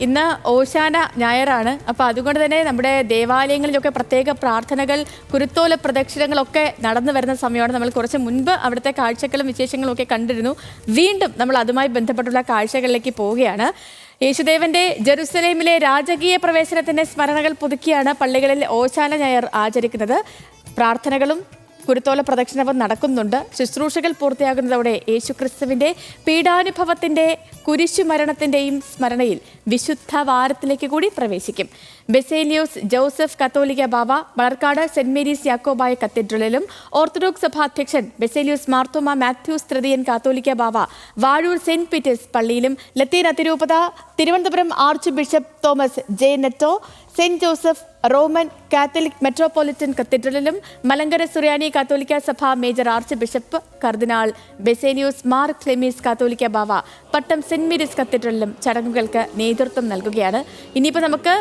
ഇന്ന് ഓശാന ഞായറാണ്. അപ്പോൾ അതുകൊണ്ട് തന്നെ നമ്മുടെ ദേവാലയങ്ങളിലൊക്കെ പ്രത്യേക പ്രാർത്ഥനകൾ, കുരുത്തോല പ്രദക്ഷിണങ്ങളൊക്കെ നടന്നു വരുന്ന സമയമാണ്. നമ്മൾ കുറച്ച് മുൻപ് അവിടുത്തെ കാഴ്ചകളും വിശേഷങ്ങളും ഒക്കെ കണ്ടിരുന്നു. വീണ്ടും നമ്മൾ അതുമായി ബന്ധപ്പെട്ടുള്ള കാഴ്ചകളിലേക്ക് പോവുകയാണ്. യേശുദേവന്റെ ജെറുസലേമിലെ രാജകീയ പ്രവേശനത്തിന്റെ സ്മരണകൾ പുതുക്കിയാണ് പള്ളികളിൽ ഓശാന ഞായർ ആചരിക്കുന്നത്. പ്രാർത്ഥനകളും കുരുത്തോല പ്രദക്ഷിണവും നടക്കുന്നുണ്ട്. ശുശ്രൂഷകൾ പൂർത്തിയാകുന്നതോടെ യേശുക്രിസ്തുവിന്റെ പീഡാനുഭവത്തിന്റെ കുരിശുമരണത്തിന്റെയും സ്മരണയിൽ വിശുദ്ധ വാരത്തിലേക്ക് കൂടി പ്രവേശിക്കും. Baselios Joseph Catholicos Bava Manarcad Saint Mary's Yakobaya കത്തീഡ്രലിലും, ഓർത്തഡോക്സ് സഭാ അധ്യക്ഷൻ ബെസേലിയോസ് മാർത്തോമ മാത്യൂസ് തൃതീയൻ Catholicos Bava Vazhoor Saint Peter's പള്ളിയിലും, ലത്തീൻ അതിരൂപത Thiruvananthapuram archbishop Thomas J Netto Saint Joseph Roman Catholic Metropolitan കത്തീഡ്രലിലും, മലങ്കര സുറിയാനി കാത്തോലിക്ക സഭ major archbishop cardinal Baselios Mar Cleemis Catholicos Bava Pattom Saint Mary's കത്തീഡ്രലിലും ചടങ്ങുകൾക്ക് നേതൃത്വം നൽകുകയാണ്. ഇനിയിപ്പോൾ നമുക്ക്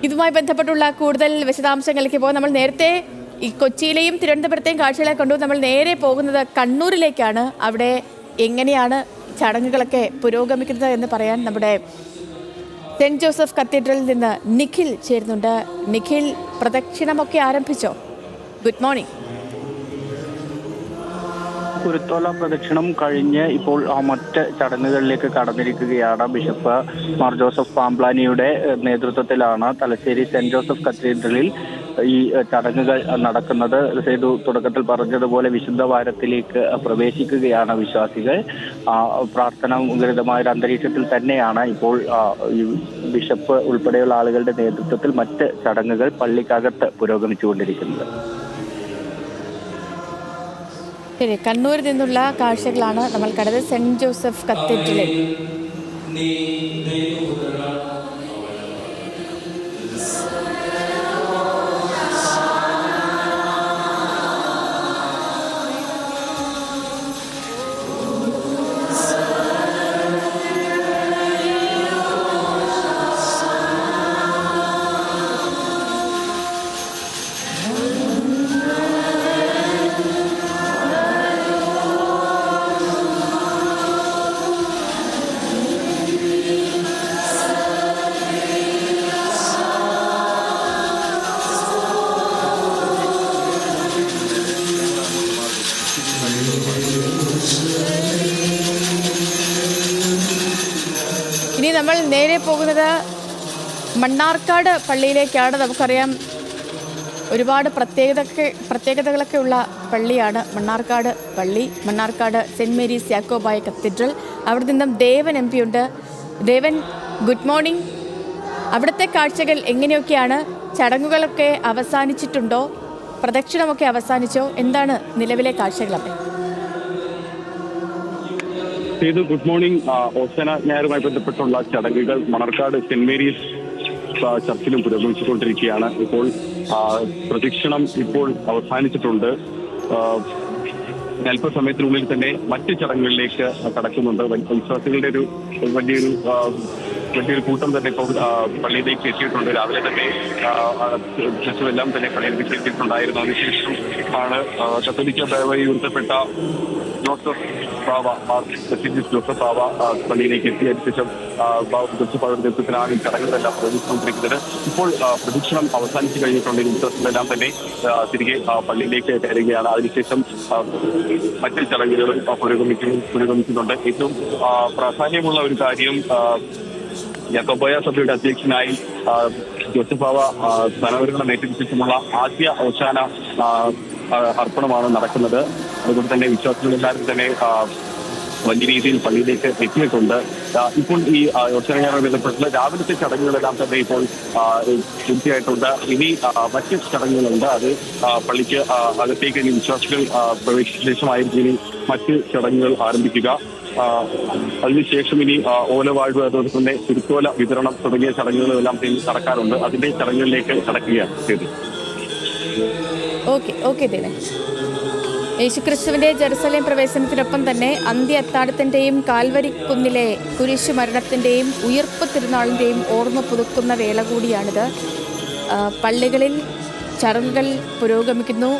ഇതുമായി ബന്ധപ്പെട്ടുള്ള കൂടുതൽ വിശദാംശങ്ങളിലേക്ക് പോകാം. നമ്മൾ നേരത്തെ ഈ കൊച്ചിയിലെയും തിരുവനന്തപുരത്തെയും കാഴ്ചകളെ കണ്ടു. നമ്മൾ നേരെ പോകുന്നത് കണ്ണൂരിലേക്കാണ്. അവിടെ എങ്ങനെയാണ് ചടങ്ങുകളൊക്കെ പുരോഗമിക്കുന്നത് എന്ന് പറയാൻ നമ്മുടെ സെന്റ് ജോസഫ് കത്തീഡ്രലിൽ നിന്ന് നിഖിൽ ചേരുന്നുണ്ട്. നിഖിൽ, പ്രദക്ഷിണമൊക്കെ ആരംഭിച്ചോ? Good morning. കുരുത്തോല പ്രദക്ഷിണം കഴിഞ്ഞ് ഇപ്പോൾ മറ്റ് ചടങ്ങുകളിലേക്ക് കടന്നിരിക്കുകയാണ്. ബിഷപ്പ് മാർ ജോസഫ് പാംപ്ലാനിയുടെ നേതൃത്വത്തിലാണ് തലശ്ശേരി സെന്റ് ജോസഫ് കത്തീഡ്രലിൽ ഈ ചടങ്ങുകൾ നടക്കുന്നത്. സേതു തുടക്കത്തിൽ പറഞ്ഞതുപോലെ വിശുദ്ധ വാരത്തിലേക്ക് പ്രവേശിക്കുകയാണ് വിശ്വാസികൾ. പ്രാർത്ഥന മുഖരിതമായ ഒരു അന്തരീക്ഷത്തിൽ തന്നെയാണ് ഇപ്പോൾ ബിഷപ്പ് ഉൾപ്പെടെയുള്ള ആളുകളുടെ നേതൃത്വത്തിൽ മറ്റ് ചടങ്ങുകൾ പള്ളിക്കകത്ത് പുരോഗമിച്ചുകൊണ്ടിരിക്കുന്നത്. ശരി, കണ്ണൂരിൽ നിന്നുള്ള കാഴ്ചകളാണ് നമ്മൾ കണ്ടത്. സെന്റ് ജോസഫ് കത്തീഡ്രലിൽ ഇനി നമ്മൾ നേരെ പോകുന്നത് മണ്ണാർക്കാട് പള്ളിയിലേക്കാണ്. നമുക്കറിയാം ഒരുപാട് പ്രത്യേകതകളൊക്കെ ഉള്ള പള്ളിയാണ് മണ്ണാർക്കാട് പള്ളി. Mannarkkad saint Mary's Yakobaya cathedral. അവിടെ നിന്നും ദേവൻ MP ഉണ്ട്. ദേവൻ, ഗുഡ് മോർണിംഗ്. അവിടുത്തെ കാഴ്ചകൾ എങ്ങനെയൊക്കെയാണ്? ചടങ്ങുകളൊക്കെ അവസാനിച്ചിട്ടുണ്ടോ? പ്രദക്ഷിണമൊക്കെ അവസാനിച്ചോ? എന്താണ് നിലവിലെ കാഴ്ചകളൊക്കെ? Good morning. ഓശാന ഞായറുമായി ബന്ധപ്പെട്ടുള്ള ചടങ്ങുകൾ മണർക്കാട് സെന്റ് മേരീസ് ചർച്ചിലും പുരോഗമിച്ചുകൊണ്ടിരിക്കുകയാണ്. ഇപ്പോൾ പ്രദക്ഷിണം ഇപ്പോൾ അവസാനിച്ചിട്ടുണ്ട്. അല്പസമയത്തിനുള്ളിൽ തന്നെ മറ്റ് ചടങ്ങുകളിലേക്ക് കടക്കുന്നുണ്ട്. വിശ്വാസികളുടെ ഒരു വലിയൊരു കൂട്ടം തന്നെ ഇപ്പോൾ പള്ളിയിലേക്ക് എത്തിയിട്ടുണ്ട്. രാവിലെ തന്നെ എല്ലാം തന്നെ പള്ളിയിലേക്ക് എത്തിയിട്ടുണ്ടായിരുന്നു. അതിനുശേഷം ആണ് കത്തോലിക്ക ബാവയായി ഉയർത്തപ്പെട്ട ജോസഫ് ബാവ ജോസഫ് ബാവ പള്ളിയിലേക്ക് എത്തി. അതിനുശേഷം നേതൃത്വത്തിലാണ് ഈ ചടങ്ങുകളെല്ലാം പ്രവേശിച്ചുകൊണ്ടിരിക്കുന്നത്. ഇപ്പോൾ പ്രദക്ഷിണം അവസാനിച്ചു കഴിഞ്ഞിട്ടുണ്ട്. വിശ്വാസികളെല്ലാം തന്നെ തിരികെ പള്ളിയിലേക്ക് കയറുകയാണ്. അതിനുശേഷം മറ്റ് ചടങ്ങുകളും പുരോഗമിക്കുന്നുണ്ട്. ഏറ്റവും പ്രാധാന്യമുള്ള ഒരു കാര്യം, യാക്കോബായ സഭയുടെ അധ്യക്ഷനായി ജോസഫ് ബാവ സ്ഥാനാരോഹണം ഏറ്റതിനു ശേഷമുള്ള ആദ്യ ഓശാന അർപ്പണമാണ് നടക്കുന്നത്. അതുകൊണ്ട് തന്നെ വിശ്വാസികളെല്ലാവരും തന്നെ വലിയ രീതിയിൽ പള്ളിയിലേക്ക് എത്തിയിട്ടുണ്ട്. ഇപ്പോൾ ഈ ഓശാനയുമായി ബന്ധപ്പെട്ടുള്ള രാവിലത്തെ ചടങ്ങുകളെല്ലാം തന്നെ ഇപ്പോൾ പൂർത്തിയായിട്ടുണ്ട്. ഇനി മറ്റ് ചടങ്ങുകളുണ്ട്. അത് പള്ളിക്ക് അകത്തേക്ക് ഇനി വിശ്വാസികൾ പ്രവേശിച്ച ശേഷമായിരിക്കും ഇനി മറ്റ് ചടങ്ങുകൾ ആരംഭിക്കുക. അതിനുശേഷം ഇനി ഓലവാഴ്വ്, അതുപോലെ തന്നെ കുരുത്തോല വിതരണം തുടങ്ങിയ ചടങ്ങുകളെല്ലാം നടക്കാറുണ്ട്. അതിന്റെ ചടങ്ങുകളിലേക്ക് കടക്കുകയാണ് ചെയ്തത്. ഓക്കെ ദേവൻ. യേശുക്രിസ്തുവിന്റെ ജെറുസലേം പ്രവേശനത്തിനൊപ്പം തന്നെ അന്ത്യ അത്താഴത്തിന്റെയും കാൽവരിക്കുന്നിലെ കുരിശു മരണത്തിന്റെയും ഉയിർപ്പ് തിരുനാളിന്റെയും ഓർമ്മ പുതുക്കുന്ന വേള കൂടിയാണിത്. പള്ളികളിൽ ചടങ്ങുകൾ പുരോഗമിക്കുന്നു.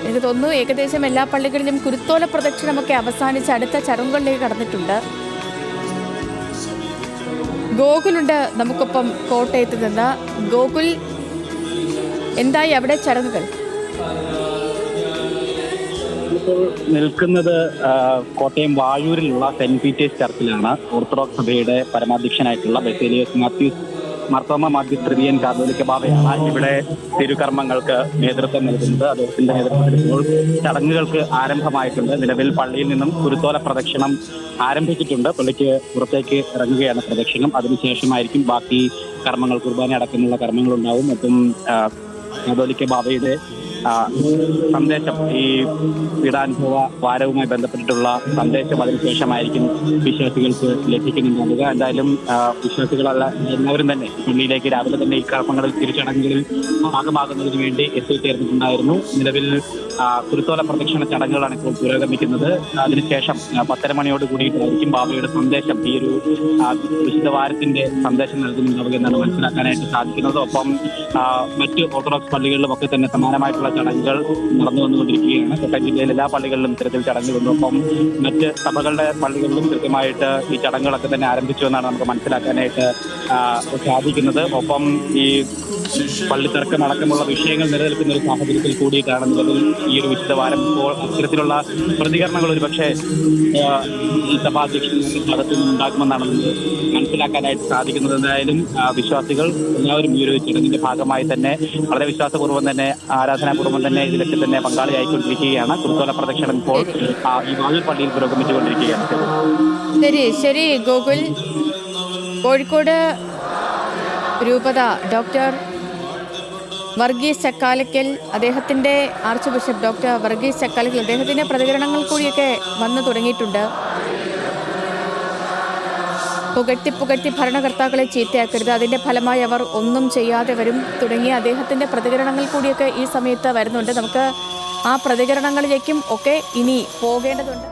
എനിക്ക് തോന്നുന്നു ഏകദേശം എല്ലാ പള്ളികളിലും കുരുത്തോല പ്രദക്ഷിണമൊക്കെ അവസാനിച്ച് അടുത്ത ചടങ്ങുകളിലേക്ക് കടന്നിട്ടുണ്ട്. ഗോകുലുണ്ട് നമുക്കൊപ്പം കോട്ടയത്ത് നിന്ന്. ഗോകുൽ, എന്തായി അവിടെ ചടങ്ങുകൾ? ഇപ്പോൾ നിൽക്കുന്നത് കോട്ടയം വാഴൂരിലുള്ള സെന്റ് പീറ്റേഴ്സ് ചർച്ചിലാണ്. ഓർത്തഡോക്സ് സഭയുടെ പരമാധ്യക്ഷനായിട്ടുള്ള ബസേലിയസ് മാത്യൂസ് മാർത്തോമ മാത്യു തൃതീയൻ കാതോലിക്ക ബാവയാണ് ഇവിടെ തിരുകർമ്മങ്ങൾക്ക് നേതൃത്വം നൽകുന്നത്. അദ്ദേഹത്തിന്റെ നേതൃത്വത്തിൽ ഇപ്പോൾ ചടങ്ങുകൾക്ക് ആരംഭമായിട്ടുണ്ട്. നിലവിൽ പള്ളിയിൽ നിന്നും കുരുത്തോല പ്രദക്ഷിണം ആരംഭിച്ചിട്ടുണ്ട്. പള്ളിക്ക് പുറത്തേക്ക് ഇറങ്ങുകയാണ് പ്രദക്ഷിണം. അതിനുശേഷമായിരിക്കും ബാക്കി കർമ്മങ്ങൾ, കുർബാന അടക്കമുള്ള കർമ്മങ്ങളുണ്ടാവും. മറ്റും കാതോലിക്ക ബാവയുടെ സന്ദേശം, ഈ പീഡാനുഭവ വാരവുമായി ബന്ധപ്പെട്ടിട്ടുള്ള സന്ദേശം അതിനുശേഷമായിരിക്കും വിശ്വാസികൾക്ക് ലഭിക്കുന്നുണ്ടാവുക. എന്തായാലും വിശ്വാസികളല്ല എല്ലാവരും തന്നെ പള്ളിയിലേക്ക് രാവിലെ തന്നെ ഈ കർമ്മങ്ങളിൽ തിരുച്ചടങ്ങുകളിൽ ഭാഗമാകുന്നതിന് വേണ്ടി എത്തിച്ചേർന്നിട്ടുണ്ടായിരുന്നു. നിലവിൽ കുരുത്തോല പ്രദക്ഷിണ ചടങ്ങുകളാണ് ഇപ്പോൾ പുരോഗമിക്കുന്നത്. അതിനുശേഷം 10:30 മണിയോട് കൂടിയിട്ടായിരിക്കും ബാബയുടെ സന്ദേശം, ഈ ഒരു വിശുദ്ധ വാരത്തിന്റെ സന്ദേശം നൽകുന്നുണ്ടാവുക എന്നാണ് മനസ്സിലാക്കാനായിട്ട് സാധിക്കുന്നത്. ഒപ്പം മറ്റ് ഓർത്തഡോക്സ് പള്ളികളിലും ഒക്കെ തന്നെ സമാനമായിട്ടുള്ള ചടങ്ങുകൾ നടന്നു വന്നുകൊണ്ടിരിക്കുകയാണ്. കോട്ടയം ജില്ലയിലെ എല്ലാ പള്ളികളിലും ഇത്തരത്തിൽ ചടങ്ങുകളുണ്ട്. ഒപ്പം മറ്റ് സഭകളുടെ പള്ളികളിലും കൃത്യമായിട്ട് ഈ ചടങ്ങുകളൊക്കെ തന്നെ ആരംഭിച്ചു എന്നാണ് നമുക്ക് മനസ്സിലാക്കാനായിട്ട് സാധിക്കുന്നത്. ഒപ്പം ഈ പള്ളിത്തർക്കം അടക്കമുള്ള വിഷയങ്ങൾ നിലനിൽക്കുന്ന ഒരു സാഹചര്യത്തിൽ കൂടിയിട്ടാണ് നിലവിൽ ഈ ഒരു വിശുദ്ധ വാരം ഇപ്പോൾ ഇത്തരത്തിലുള്ള പ്രതികരണങ്ങൾ ഒരുപക്ഷെ ഈ സഭാധ്യക്ഷന്റെ ഭാഗത്തു നിന്ന് ഉണ്ടാകുമെന്നാണ് നമുക്ക് മനസ്സിലാക്കാനായിട്ട് സാധിക്കുന്നത്. എന്തായാലും വിശ്വാസികൾ എല്ലാവരും ഈ ഒരു ചടങ്ങിന്റെ ഭാഗമായി തന്നെ വളരെ വിശ്വാസപൂർവ്വം തന്നെ, ആരാധനാപൂർവ്വം തന്നെ ഇതിലൊക്കെ തന്നെ പങ്കാളിയായിക്കൊണ്ടിരിക്കുകയാണ്. കുരുത്തോല പ്രദക്ഷിണം ഇപ്പോൾ ഈ വാഴൂർ പള്ളിയിൽ പുരോഗമിച്ചുകൊണ്ടിരിക്കുകയാണ്. ശരി ഗോകുൽ. കോഴിക്കോട് രൂപത ഡോക്ടർ വർഗീസ് ചക്കാലക്കൽ, അദ്ദേഹത്തിൻ്റെ arch bishop doctor Varghese Chakkalakkal, അദ്ദേഹത്തിൻ്റെ പ്രതികരണങ്ങൾ കൂടിയൊക്കെ വന്നു തുടങ്ങിയിട്ടുണ്ട്. പുകഴ്ത്തി ഭരണകർത്താക്കളെ ചീത്തയാക്കരുത്, അതിൻ്റെ ഫലമായി അവർ ഒന്നും ചെയ്യാതെ വരും തുടങ്ങിയ അദ്ദേഹത്തിൻ്റെ പ്രതികരണങ്ങൾ കൂടിയൊക്കെ ഈ സമയത്ത് വരുന്നുണ്ട്. നമുക്ക് ആ പ്രതികരണങ്ങളിലേക്കും ഒക്കെ ഇനി പോകേണ്ടതുണ്ട്.